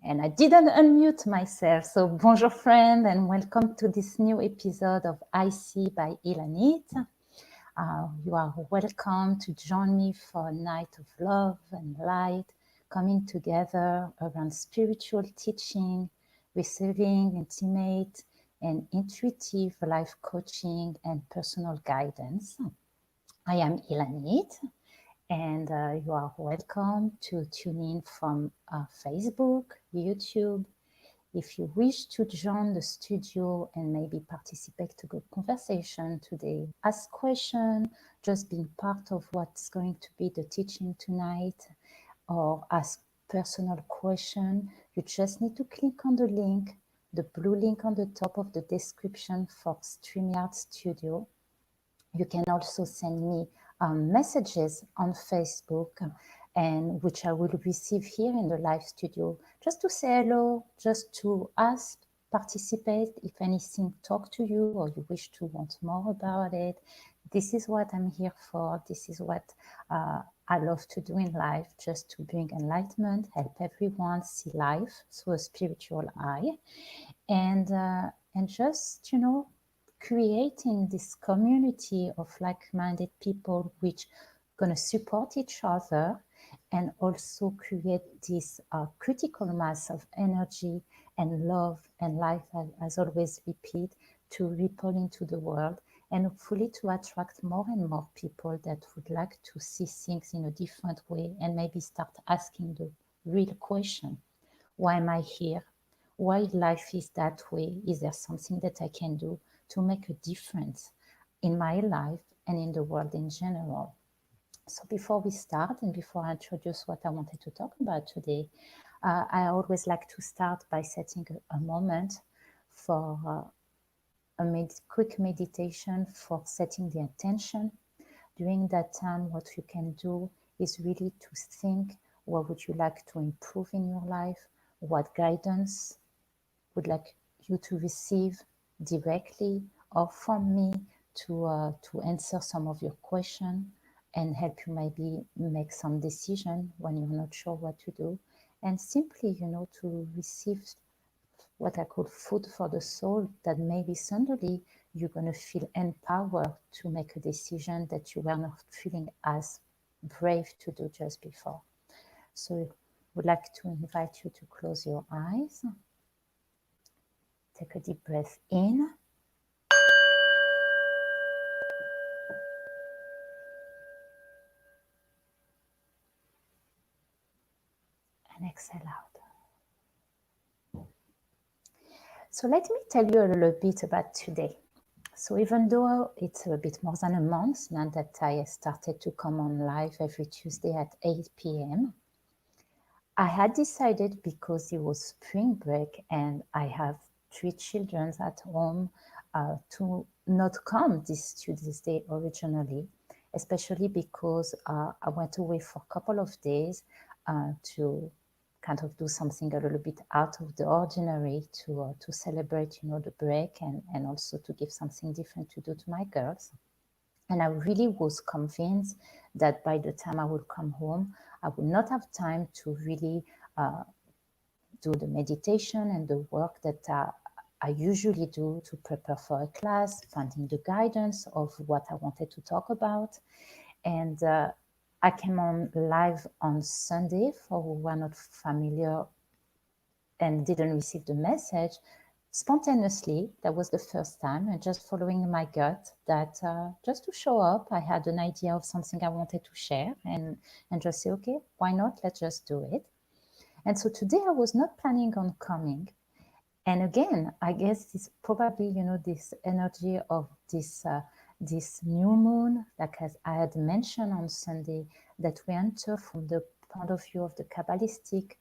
And I didn't unmute myself. So bonjour friend, and welcome to this new episode of I See by Ilanit. You are welcome to join me for a night of love and light, coming together around spiritual teaching, receiving intimate and intuitive life coaching and personal guidance. I am Ilanit, and you are welcome to tune in from Facebook, YouTube. If you wish to join the studio and maybe participate to the conversation today, ask questions, just being part of what's going to be the teaching tonight, or ask personal question, you just need to click on the link, the blue link on the top of the description for StreamYard Studio. You can also send me messages on Facebook, and which I will receive here in the live studio, just to say hello, just to ask, participate, if anything talk to you or you wish to want more about it. This is what I'm here for. This is what I love to do in life, just to bring enlightenment, help everyone see life through a spiritual eye, and just, creating this community of like-minded people which going to support each other, and also create this critical mass of energy and love and life, as always repeat, to ripple into the world, and hopefully to attract more and more people that would like to see things in a different way, and maybe start asking the real question: why am I here? Why life is that way? Is there something that I can do to make a difference in my life and in the world in general? So before we start, and before I introduce what I wanted to talk about today, I always like to start by setting a moment for a quick meditation for setting the intention. During that time, what you can do is really to think, what would you like to improve in your life? What guidance would like you to receive directly or from me to answer some of your questions and help you maybe make some decision when you're not sure what to do, and simply, to receive what I call food for the soul, that maybe suddenly you're going to feel empowered to make a decision that you were not feeling as brave to do just before. So I would like to invite you to close your eyes. Take a deep breath in. And exhale out. So let me tell you a little bit about today. So even though it's a bit more than a month now that I started to come on live every Tuesday at 8 p.m., I had decided, because it was spring break and I have 3 children at home, to not come this Tuesday originally, especially because I went away for a couple of days to kind of do something a little bit out of the ordinary to celebrate, the break, and also to give something different to do to my girls. And I really was convinced that by the time I would come home, I would not have time to really do the meditation and the work that I usually do to prepare for a class, finding the guidance of what I wanted to talk about. And I came on live on Sunday for who were not familiar and didn't receive the message. Spontaneously, that was the first time, and just following my gut, that just to show up, I had an idea of something I wanted to share, and just say, okay, why not? Let's just do it. And so today I was not planning on coming. And again, I guess it's probably, this energy of this new moon, like as I had mentioned on Sunday, that we enter from the point of view of the Kabbalistic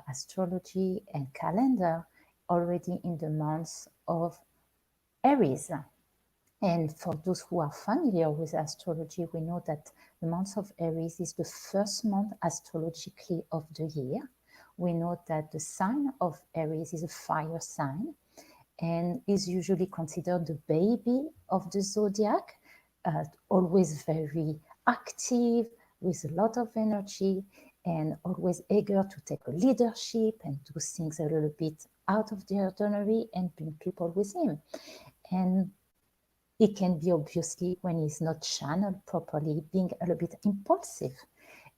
astrology and calendar already in the months of Aries. And for those who are familiar with astrology, we know that the month of Aries is the first month astrologically of the year. We know that the sign of Aries is a fire sign and is usually considered the baby of the zodiac, always very active, with a lot of energy, and always eager to take a leadership and do things a little bit out of the ordinary and bring people with him. And it can be obviously when he's not channeled properly, being a little bit impulsive.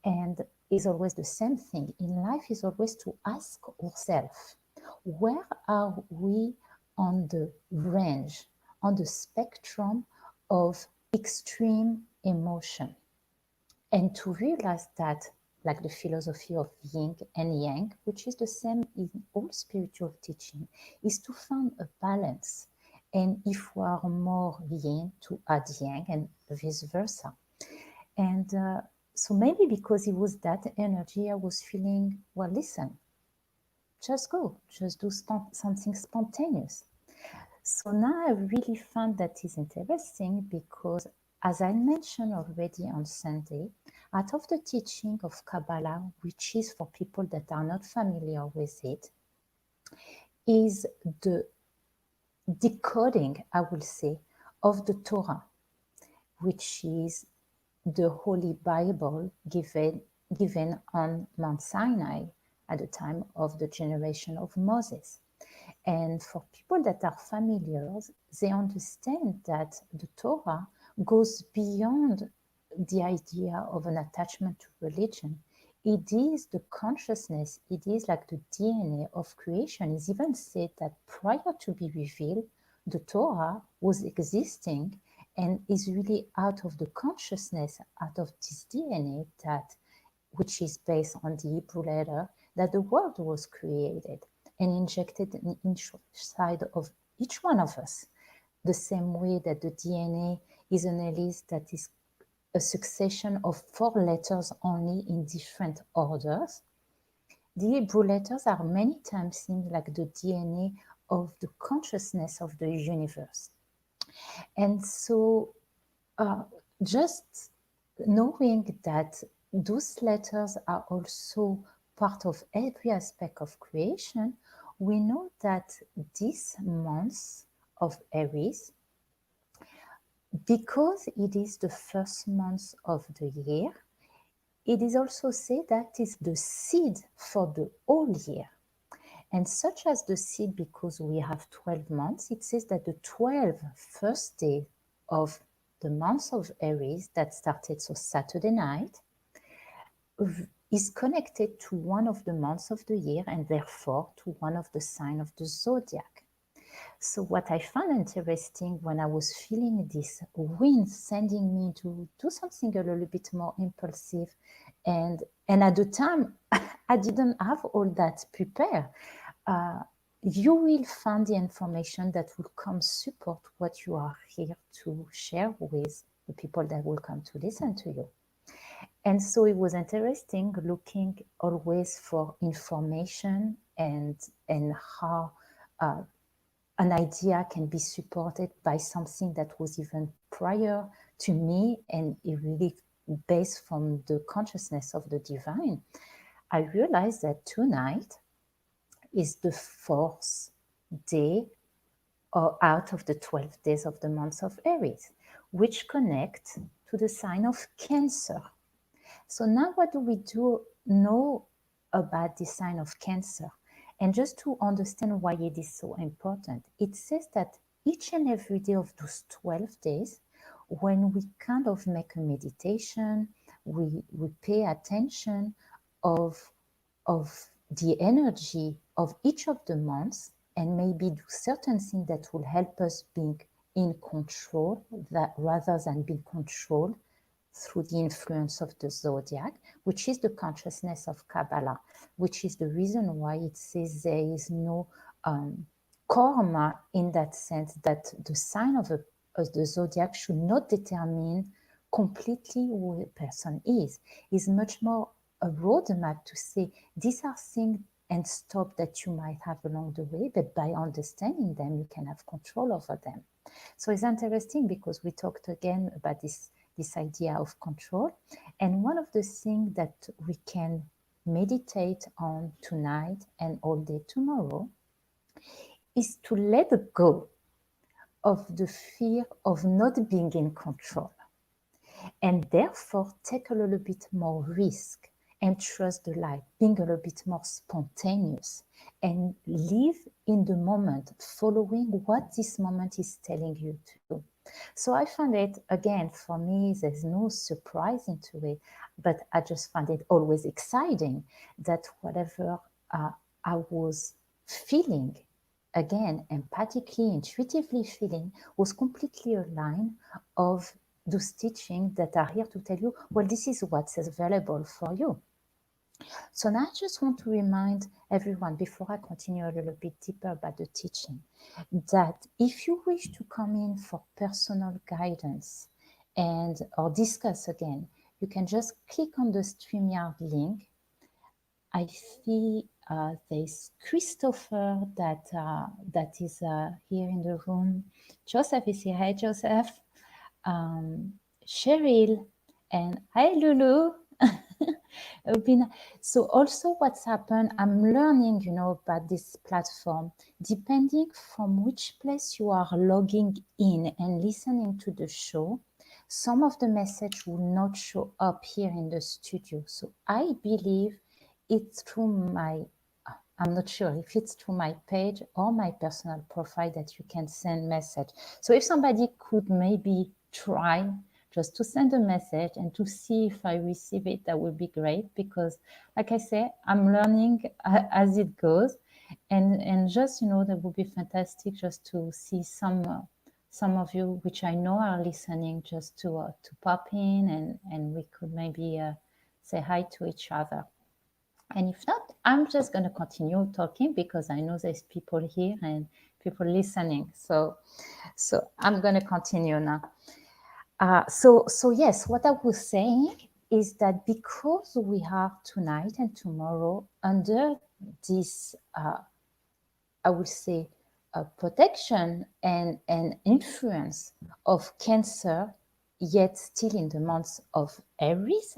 And is always the same thing in life, is always to ask ourselves, where are we on the range, on the spectrum of extreme emotion? And to realize that, like the philosophy of yin and yang, which is the same in all spiritual teaching, is to find a balance. And if we are more yin, to add yang, and vice versa. And so maybe because it was that energy, I was feeling, well, listen, just go, just do something spontaneous. So now I really found that is interesting because, as I mentioned already on Sunday, out of the teaching of Kabbalah, which is for people that are not familiar with it, is the decoding, I will say, of the Torah, which is the Holy Bible given on Mount Sinai at the time of the generation of Moses. And for people that are familiar, they understand that the Torah goes beyond the idea of an attachment to religion. It is the consciousness, it is like the DNA of creation. It's even said that prior to be revealed, the Torah was existing and is really out of the consciousness, out of this DNA that, which is based on the Hebrew letter, that the world was created and injected inside of each one of us. The same way that the DNA is an allele that is a succession of 4 letters only in different orders. The Hebrew letters are many times seen like the DNA of the consciousness of the universe. And so just knowing that those letters are also part of every aspect of creation, we know that this month of Aries, because it is the first month of the year, it is also said that is the seed for the whole year. And such as the seed, because we have 12 months, it says that the 12 first day of the month of Aries, that started so Saturday night, is connected to one of the months of the year and therefore to one of the signs of the zodiac. So what I found interesting when I was feeling this wind sending me to do something a little bit more impulsive, and at the time I didn't have all that prepared. You will find the information that will come support what you are here to share with the people that will come to listen to you. And so it was interesting looking always for information and how an idea can be supported by something that was even prior to me and it really based from the consciousness of the divine. I realized that tonight is the 4th day or out of the 12 days of the month of Aries, which connect to the sign of Cancer. So now what do we know about the sign of Cancer? And just to understand why it is so important, it says that each and every day of those 12 days, when we kind of make a meditation, we pay attention of the energy of each of the months and maybe do certain things that will help us being in control that rather than be controlled through the influence of the zodiac, which is the consciousness of Kabbalah, which is the reason why it says there is no karma in that sense, that the sign of the zodiac should not determine completely who a person is. It's much more a roadmap to say these are things and stop that you might have along the way, but by understanding them, you can have control over them. So it's interesting because we talked again about this idea of control. And one of the things that we can meditate on tonight and all day tomorrow is to let go of the fear of not being in control, and therefore take a little bit more risk and trust the life, being a little bit more spontaneous and live in the moment, following what this moment is telling you to do. So I find it, again, for me, there's no surprise into it, but I just find it always exciting that whatever I was feeling, again, empathically, intuitively feeling, was completely aligned of those teachings that are here to tell you, well, this is what's available for you. So now I just want to remind everyone, before I continue a little bit deeper about the teaching, that if you wish to come in for personal guidance and or discuss again, you can just click on the StreamYard link. I see there's Christopher that is here in the room. Joseph is here. Hi, Joseph. Cheryl, and hi, Lulu. So also what's happened, I'm learning, about this platform, depending from which place you are logging in and listening to the show, some of the message will not show up here in the studio. So I believe it's through I'm not sure if it's through my page or my personal profile that you can send message. So if somebody could maybe try just to send a message and to see if I receive it, that would be great, because like I say, I'm learning as it goes, and just, that would be fantastic just to see some of you, which I know are listening, just to pop in and we could maybe say hi to each other. And if not, I'm just going to continue talking because I know there's people here and people listening. So I'm going to continue now. So yes, what I was saying is that because we are tonight and tomorrow under this, I would say, protection and influence of Cancer, yet still in the months of Aries,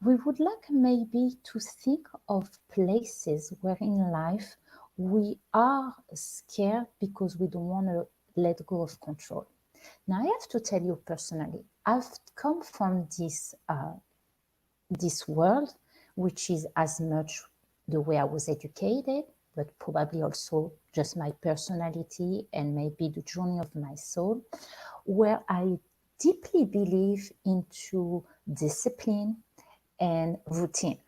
we would like maybe to think of places where in life we are scared because we don't want to let go of control. Now, I have to tell you personally, I've come from this world, which is as much the way I was educated, but probably also just my personality and maybe the journey of my soul, where I deeply believe into discipline and routine.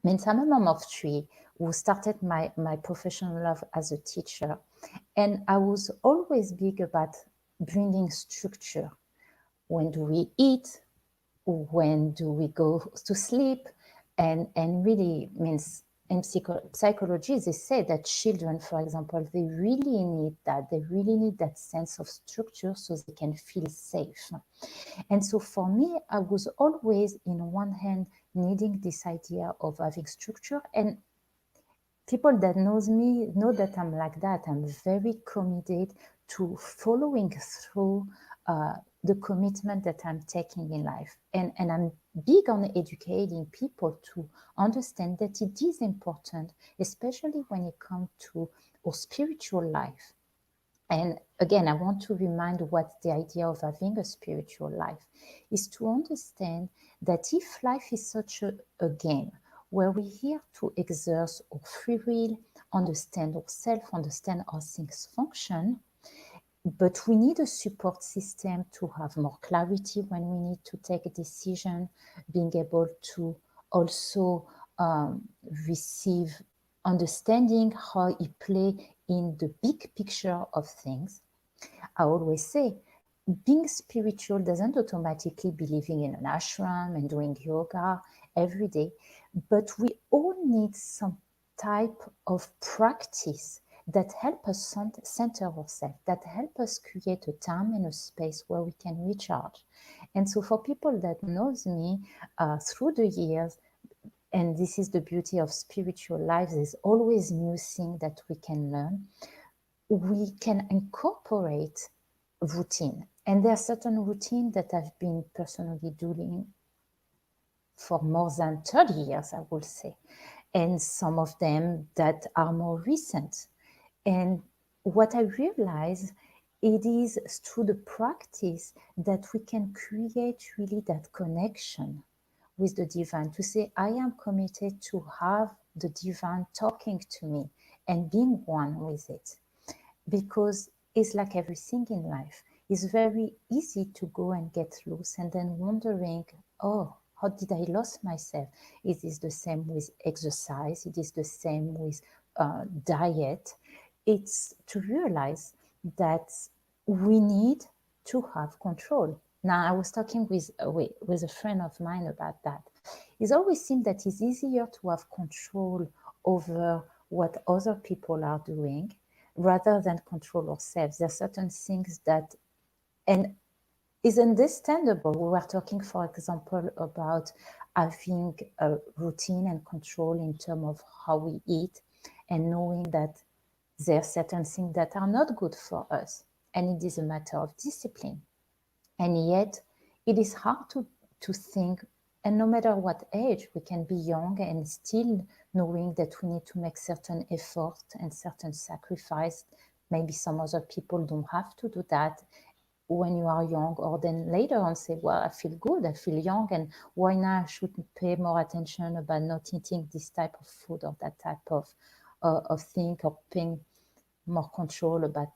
Means I'm a mom of three who started my professional life as a teacher, and I was always big about bringing structure. When do we eat? When do we go to sleep? And really means in psychology, they say that children, for example, they really need that. They really need that sense of structure so they can feel safe. And so for me, I was always, in one hand, needing this idea of having structure. And people that knows me know that I'm like that. I'm very committed to following through the commitment that I'm taking in life. And I'm big on educating people to understand that it is important, especially when it comes to our spiritual life. And again, I want to remind what the idea of having a spiritual life is, to understand that if life is such a game where we're here to exert our free will, understand ourselves, understand how things function. But we need a support system to have more clarity when we need to take a decision, being able to also receive understanding how it play in the big picture of things. I always say, being spiritual doesn't automatically be living in an ashram and doing yoga every day, but we all need some type of practice that help us center ourselves, that help us create a time and a space where we can recharge. And so for people that knows me through the years, and this is the beauty of spiritual life, there's always new things that we can learn. We can incorporate routine. And there are certain routines that I've been personally doing for more than 30 years, I would say. And some of them that are more recent. And what I realize, it is through the practice that we can create really that connection with the divine, to say, I am committed to have the divine talking to me and being one with it. Because it's like everything in life. It's very easy to go and get loose and then wondering, oh, how did I lose myself? It is the same with exercise. It is the same with diet. It's to realize that we need to have control. Now, I was talking with a friend of mine about that. It always seems that it's easier to have control over what other people are doing rather than control ourselves. There are certain things that, and is understandable. We were talking, for example, about having a routine and control in terms of how we eat, and knowing that there are certain things that are not good for us, and it is a matter of discipline. And yet, it is hard to think, and no matter what age, we can be young and still knowing that we need to make certain effort and certain sacrifice. Maybe some other people don't have to do that when you are young, or then later on say, well, I feel good, I feel young, and why not I should pay more attention about not eating this type of food or that type of thing, or paying more control about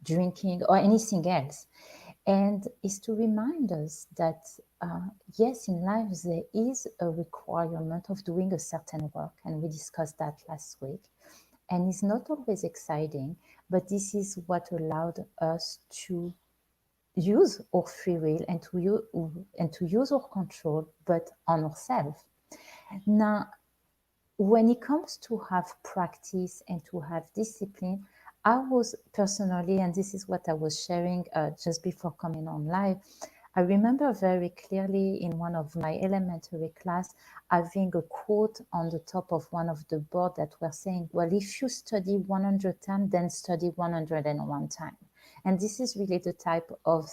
drinking or anything else. And is to remind us that yes, in life there is a requirement of doing a certain work, and we discussed that last week. And it's not always exciting, but this is what allowed us to use our free will and to use our control, but on ourselves. Now, when it comes to have practice and to have discipline, I was personally, and this is what I was sharing just before coming on live, I remember very clearly in one of my elementary class having a quote on the top of one of the board that were saying, well, if you study 100 times, then study 101 times. And this is really the type of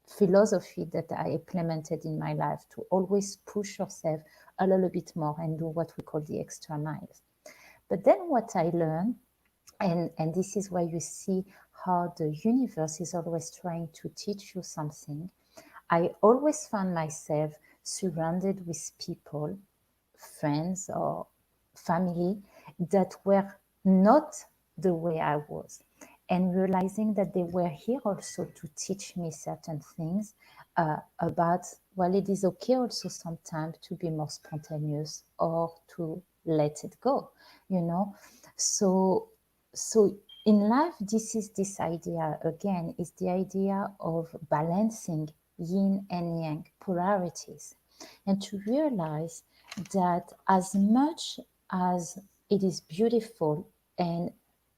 philosophy that I implemented in my life, to always push yourself a little bit more and do what we call the extra miles. But then what I learned, and this is where you see how the universe is always trying to teach you something, I always found myself surrounded with people, friends or family, that were not the way I was. And realizing that they were here also to teach me certain things about, well, it is okay also sometimes to be more spontaneous or to let it go, you know. So in life, this is this idea again, is the idea of balancing yin and yang polarities, and to realize that as much as it is beautiful and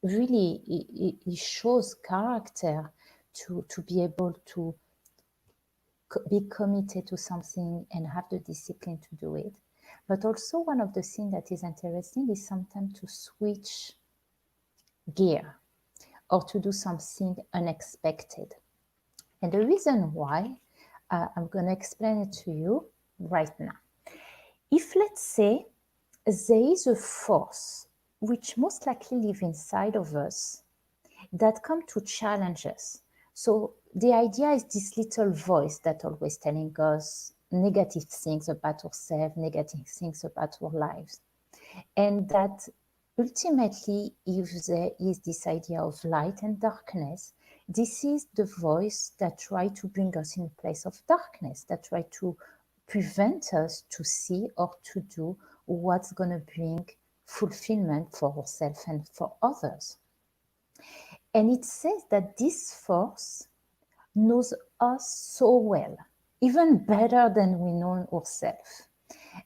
really it shows character to be able to be committed to something and have the discipline to do it. But also one of the things that is interesting is sometimes to switch gear or to do something unexpected. And the reason why, I'm going to explain it to you right now. If, let's say, there is a force which most likely live inside of us that come to challenge us. So the idea is this little voice that always telling us, negative things about ourselves, negative things about our lives. And that ultimately, if there is this idea of light and darkness, this is the voice that try to bring us in a place of darkness, that try to prevent us to see or to do what's going to bring fulfillment for ourselves and for others. And it says that this force knows us so well, even better than we know ourselves.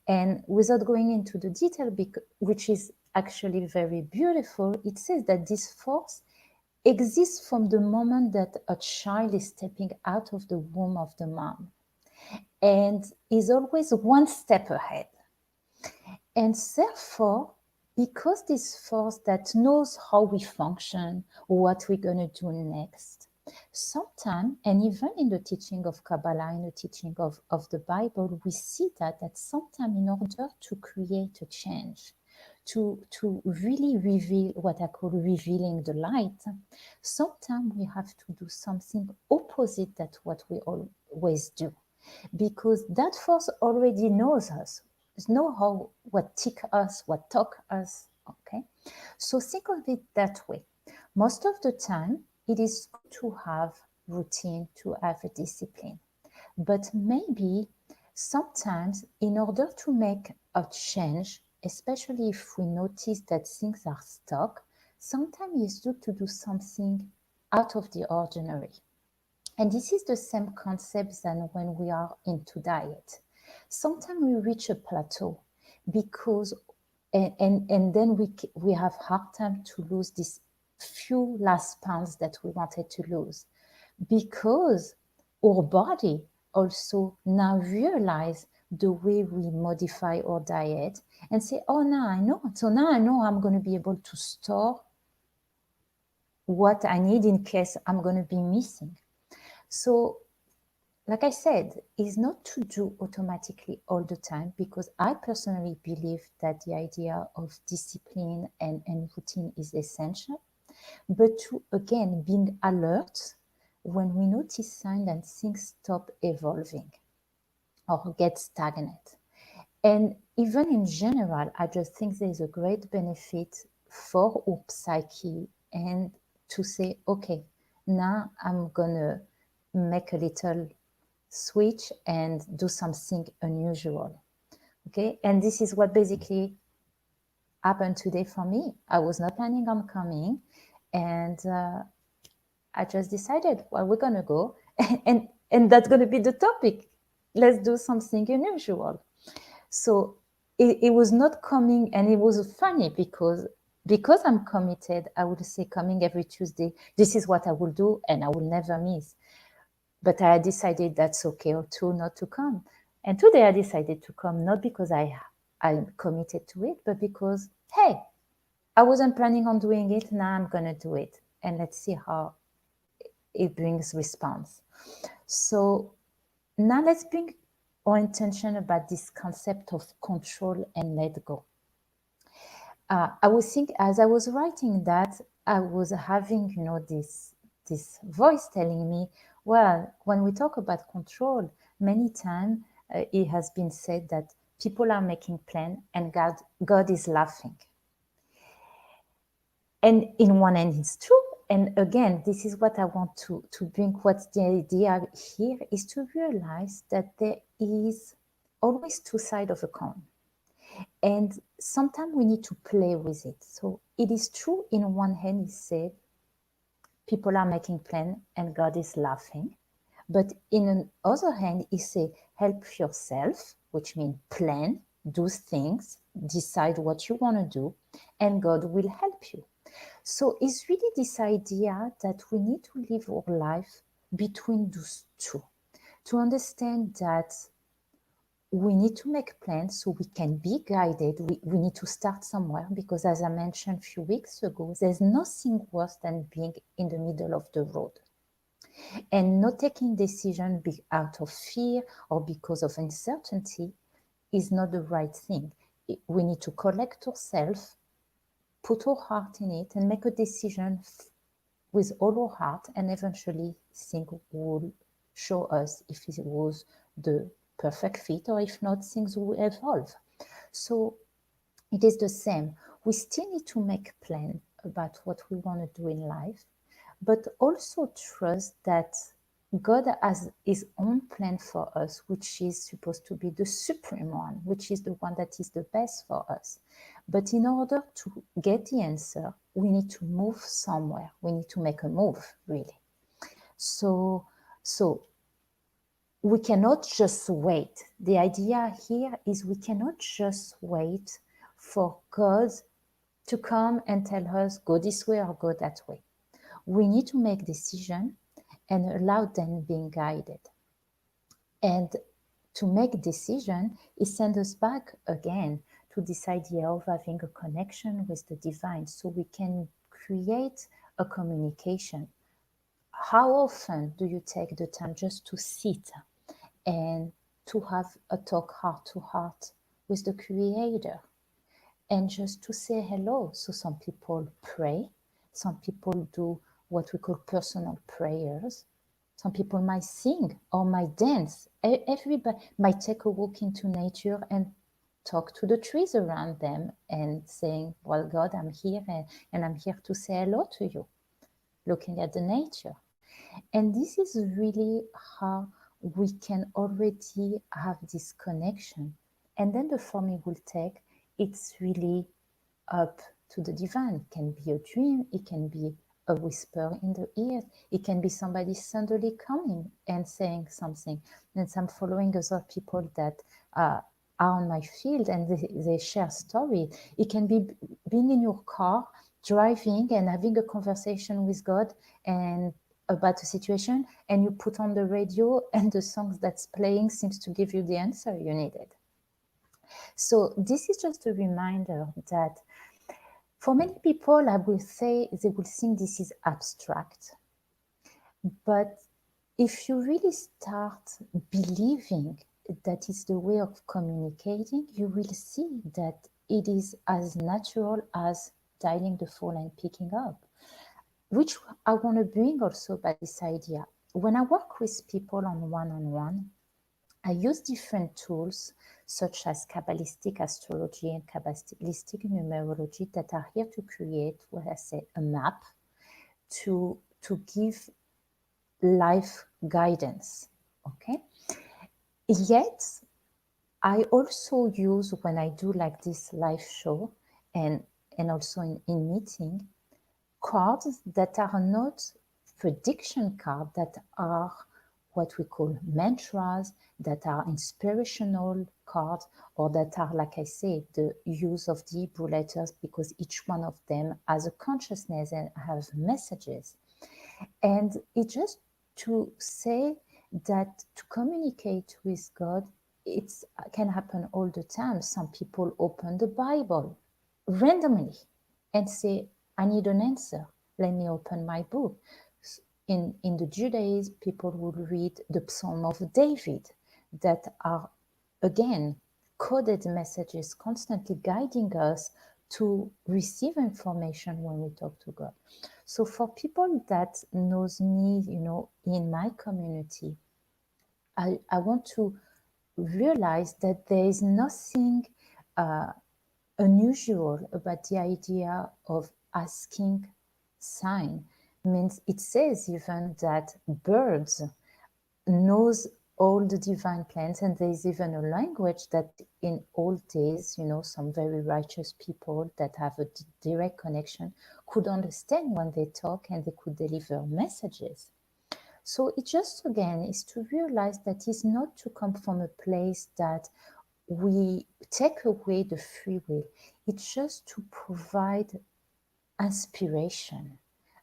And without going into the detail, which is actually very beautiful, it says that this force exists from the moment that a child is stepping out of the womb of the mom and is always one step ahead. And therefore, because this force that knows how we function, what we're going to do next, sometimes, and even in the teaching of Kabbalah, in the teaching of the Bible, we see that sometimes in order to create a change, to really reveal what I call revealing the light, sometimes we have to do something opposite that what we always do. Because that force already knows us, know how, what tick us, what talk us, okay? So think of it that way. Most of the time, it is good to have routine, to have a discipline. But maybe sometimes in order to make a change, especially if we notice that things are stuck, sometimes it's good to do something out of the ordinary. And this is the same concept than when we are into diet. Sometimes we reach a plateau because, and then we have hard time to lose these few last pounds that we wanted to lose, because our body also now realize the way we modify our diet and say, oh, now I know. So now I know I'm going to be able to store what I need in case I'm going to be missing. So, like I said, is not to do automatically all the time, because I personally believe that the idea of discipline and routine is essential. But to, again, being alert when we notice signs that things stop evolving or get stagnant. And even in general, I just think there's a great benefit for our psyche and to say, okay, now I'm gonna make a little switch and do something unusual. Okay, and this is what basically happened today for me. I was not planning on coming, and I just decided, well, we're gonna go, and that's gonna be the topic. Let's do something unusual. So it was not coming, and it was funny because I'm committed. I would say coming every Tuesday. This is what I will do, and I will never miss. But I decided that's okay too not to come. And today I decided to come, not because I'm committed to it, but because, hey, I wasn't planning on doing it. Now I'm going to do it. And let's see how it brings response. So now let's bring our intention about this concept of control and let go. I was thinking, as I was writing that, I was having, this voice telling me, well, when we talk about control, many times it has been said that people are making plans and God is laughing. And in one end, it's true. And again, this is what I want to bring. What's the idea here is to realize that there is always two sides of a coin. And sometimes we need to play with it. So it is true, in one hand, he said, people are making plans and God is laughing. But in another hand, he said, help yourself, which means plan, do things, decide what you want to do, and God will help you. So it's really this idea that we need to live our life between those two, to understand that we need to make plans so we can be guided. We need to start somewhere, because as I mentioned a few weeks ago, there's nothing worse than being in the middle of the road and not taking decision out of fear or because of uncertainty is not the right thing. We need to collect ourselves, put our heart in it, and make a decision with all our heart, and eventually things will show us if it was the perfect fit, or if not, things will evolve. So it is the same. We still need to make plan about what we want to do in life, but also trust that God has his own plan for us, which is supposed to be the supreme one, which is the one that is the best for us. But in order to get the answer, we need to move somewhere. We need to make a move, really. So we cannot just wait. The idea here is we cannot just wait for God to come and tell us, go this way or go that way. We need to make decisions and allow them being guided. And to make decision is send us back again to this idea of having a connection with the divine so we can create a communication. How often do you take the time just to sit and to have a talk heart to heart with the Creator and just to say hello? So some people pray, some people do what we call personal prayers. Some people might sing or might dance. Everybody might take a walk into nature and talk to the trees around them and saying, well, God, I'm here and I'm here to say hello to you, looking at the nature. And this is really how we can already have this connection. And then the form it will take, it's really up to the divine. It can be a dream, it can be a whisper in the ear, it can be somebody suddenly coming and saying something. And I'm following other people that are on my field and they share story. It can be being in your car, driving and having a conversation with God and about a situation, and you put on the radio and the songs that's playing seems to give you the answer you needed. So this is just a reminder that for many people, I will say they will think this is abstract. But if you really start believing that is the way of communicating, you will see that it is as natural as dialing the phone and picking up, which I want to bring also by this idea. When I work with people on one-on-one, I use different tools such as Kabbalistic astrology and Kabbalistic numerology that are here to create what I say a map to give life guidance. Okay. Yet I also use when I do like this live show and also in meeting cards that are not prediction cards, that are what we call mantras, that are inspirational cards, or that are, like I said, the use of the Hebrew letters, because each one of them has a consciousness and has messages. And it's just to say that to communicate with God, it can happen all the time. Some people open the Bible randomly and say, I need an answer. Let me open my book. In the Judaism, people would read the Psalm of David that are, again, coded messages constantly guiding us to receive information when we talk to God. So for people that knows me, in my community, I want to realize that there is nothing unusual about the idea of asking sign. Means it says even that birds knows all the divine plans, and there's even a language that in old days, some very righteous people that have a direct connection could understand when they talk and they could deliver messages. So it just, again, is to realize that it's not to come from a place that we take away the free will. It's just to provide inspiration,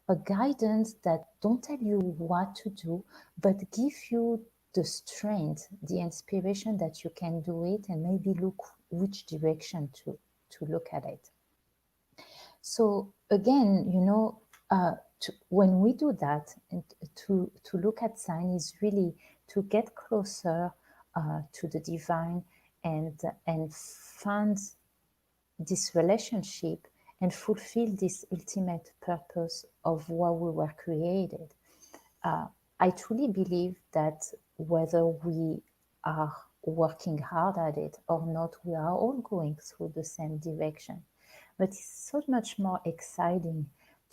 a guidance that don't tell you what to do, but give you the strength, the inspiration that you can do it, and maybe look which direction to look at it. So again, when we do that, and to look at sign is really to get closer to the divine and find this relationship and fulfill this ultimate purpose of what we were created. I truly believe that whether we are working hard at it or not, we are all going through the same direction. But it's so much more exciting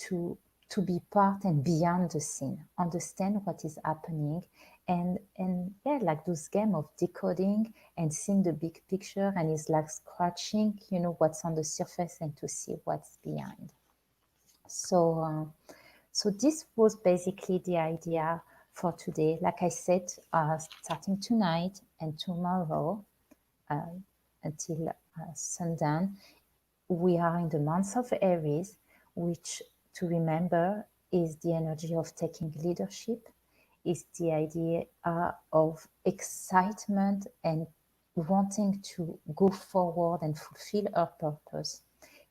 to be part and beyond the scene, understand what is happening, and yeah, like those game of decoding and seeing the big picture, and it's like scratching, what's on the surface and to see what's behind. So so this was basically the idea for today. Like I said, starting tonight and tomorrow until sundown, we are in the month of Aries, which, to remember, is the energy of taking leadership, is the idea of excitement and wanting to go forward and fulfill our purpose,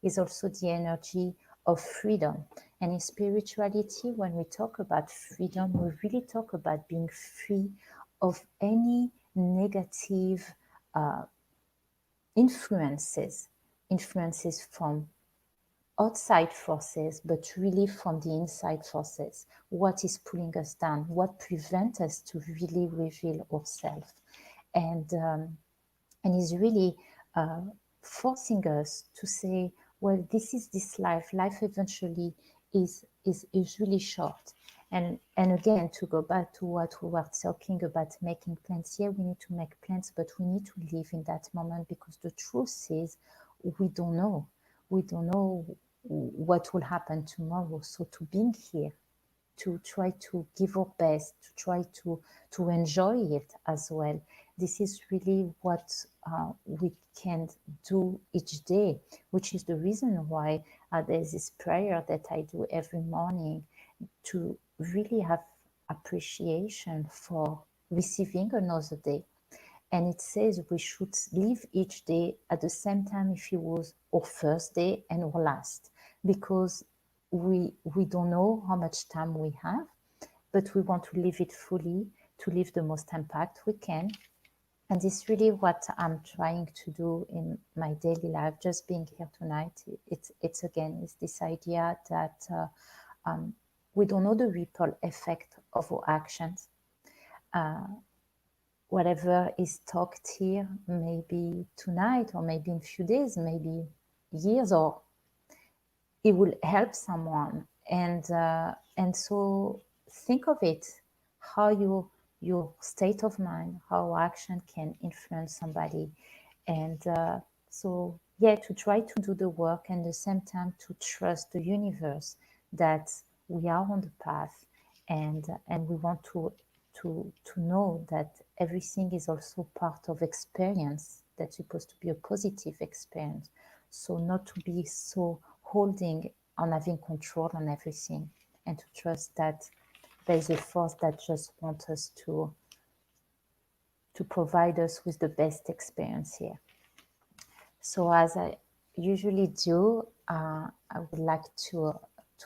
is also the energy of freedom. And in spirituality, when we talk about freedom, we really talk about being free of any negative influences from outside forces, but really from the inside forces. What is pulling us down? What prevents us to really reveal ourselves? And is really forcing us to say, well, this is this life. Life eventually is really short. And again, to go back to what we were talking about, making plans. Yeah, we need to make plans, but we need to live in that moment, because the truth is, we don't know. We don't know what will happen tomorrow. So to being here, to try to give our best, to try to enjoy it as well. This is really what we can do each day, which is the reason why there's this prayer that I do every morning, to really have appreciation for receiving another day. And it says we should live each day at the same time if it was our first day and our last, because we don't know how much time we have, but we want to live it fully, to leave the most impact we can. And this is really what I'm trying to do in my daily life. Just being here tonight, it's again, it's this idea that we don't know the ripple effect of our actions. Whatever is talked here, maybe tonight or maybe in a few days, maybe years, or it will help someone. And so think of it, how your state of mind, how action can influence somebody. And so yeah, to try to do the work, and at the same time to trust the universe that we are on the path, and we want to know that everything is also part of experience that's supposed to be a positive experience. So not to be so holding on having control on everything, and to trust that there's a force that just wants us to provide us with the best experience here. So as I usually do, I would like to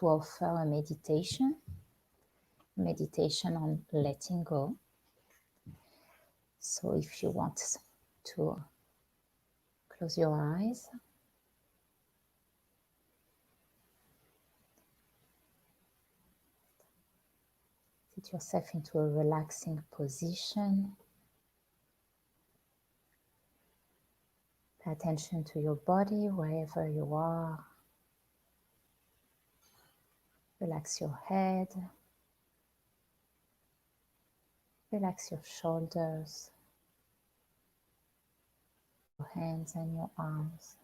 offer a meditation on letting go. So if you want to close your eyes, sit yourself into a relaxing position. Pay attention to your body wherever you are. Relax your head. Relax your shoulders, your hands and your arms.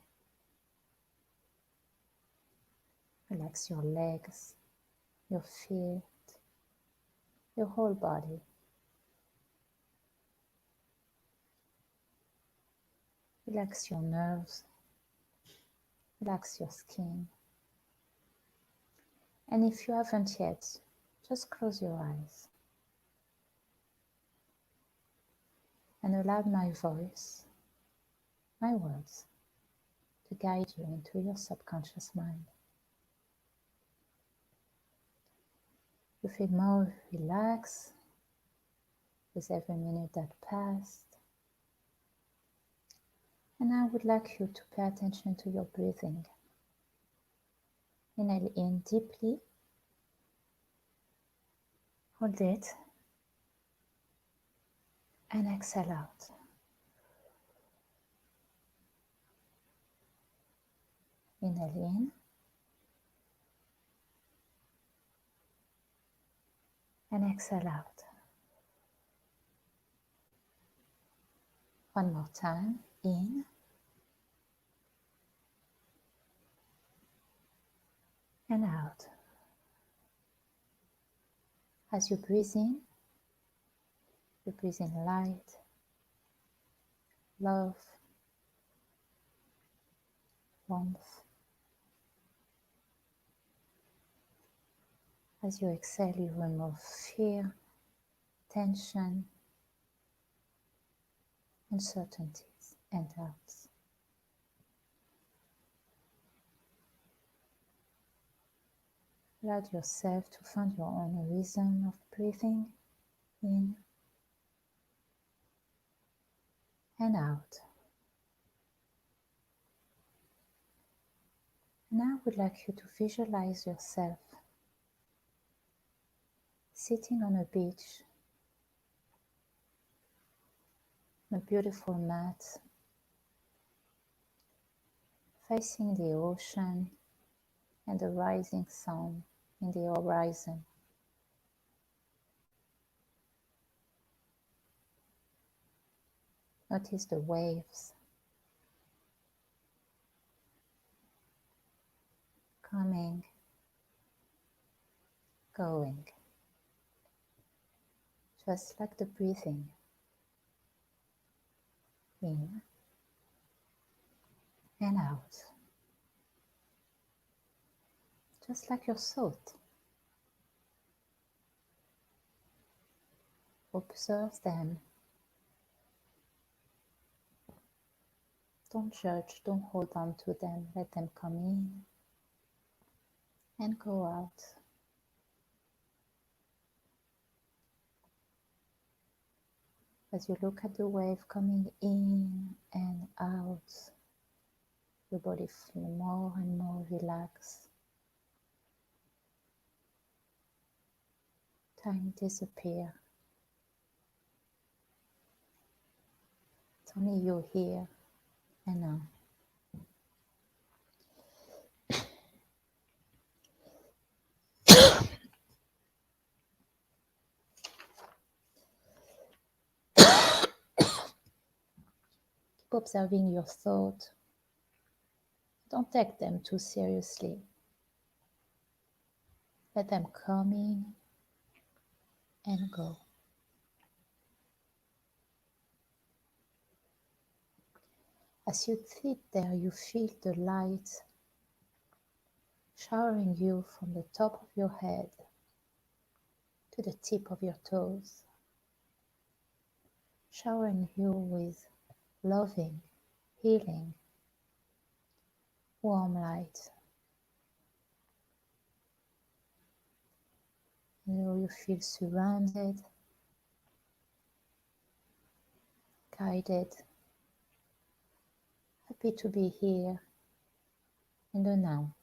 Relax your legs, your feet, your whole body. Relax your nerves. Relax your skin. And if you haven't yet, just close your eyes and allow my voice, my words, to guide you into your subconscious mind. You feel more relaxed with every minute that passed. And I would like you to pay attention to your breathing. Inhale in deeply. Hold it. And exhale out. Inhale in and exhale out. One more time, in and out. As you breathe in, you breathe in light, love, warmth. As you exhale, you remove fear, tension, uncertainties, and doubts. Allow yourself to find your own rhythm of breathing in and out. Now I would like you to visualize yourself sitting on a beach, on a beautiful mat, facing the ocean and the rising sun in the horizon. Notice the waves coming, going, just like the breathing in and out, just like your thought. Observe them. Don't judge, don't hold on to them. Let them come in and go out. As you look at the wave coming in and out, your body feels more and more relaxed. Time disappears. It's only you here and now. Keep observing your thoughts. Don't take them too seriously. Let them come in and go. As you sit there, you feel the light showering you from the top of your head to the tip of your toes, showering you with loving, healing, warm light. You feel surrounded, guided, happy to be here in the now.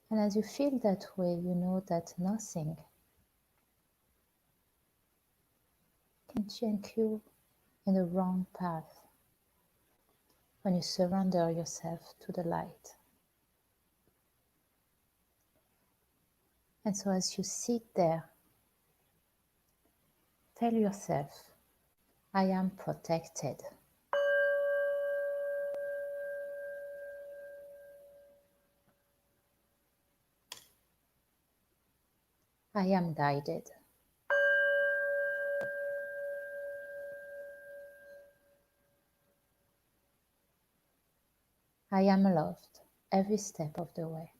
And as you feel that way, you know that nothing can change you in the wrong path when you surrender yourself to the light. And so as you sit there, tell yourself, I am protected. I am guided. I am loved every step of the way.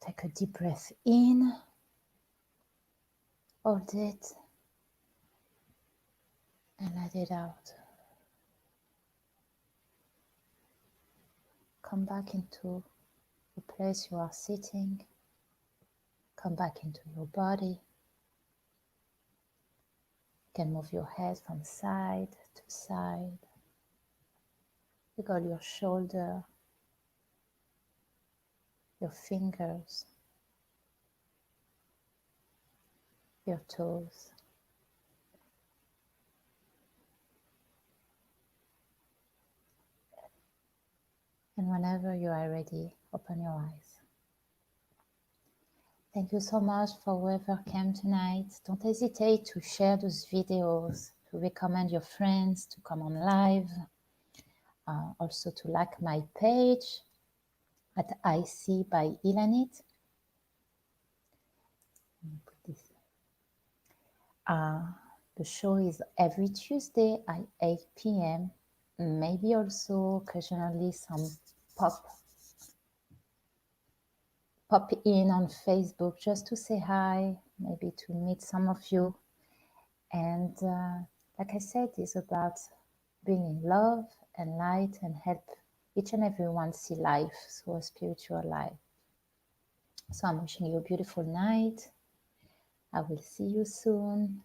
Take a deep breath in, hold it, and let it out. Come back into the place you are sitting. Come back into your body. You can move your head from side to side. Wiggle your shoulder, your fingers. your toes. And whenever you are ready, open your eyes. Thank you so much for whoever came tonight. Don't hesitate to share those videos, to recommend your friends to come on live, also to like my page at IC by Ilanit. Put this. The show is every Tuesday at 8 p.m. Maybe also occasionally some pop in on Facebook just to say hi, maybe to meet some of you. And like I said, it's about being in love and light and help each and everyone see life, so a spiritual life. So I'm wishing you a beautiful night. I will see you soon.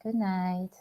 Good night.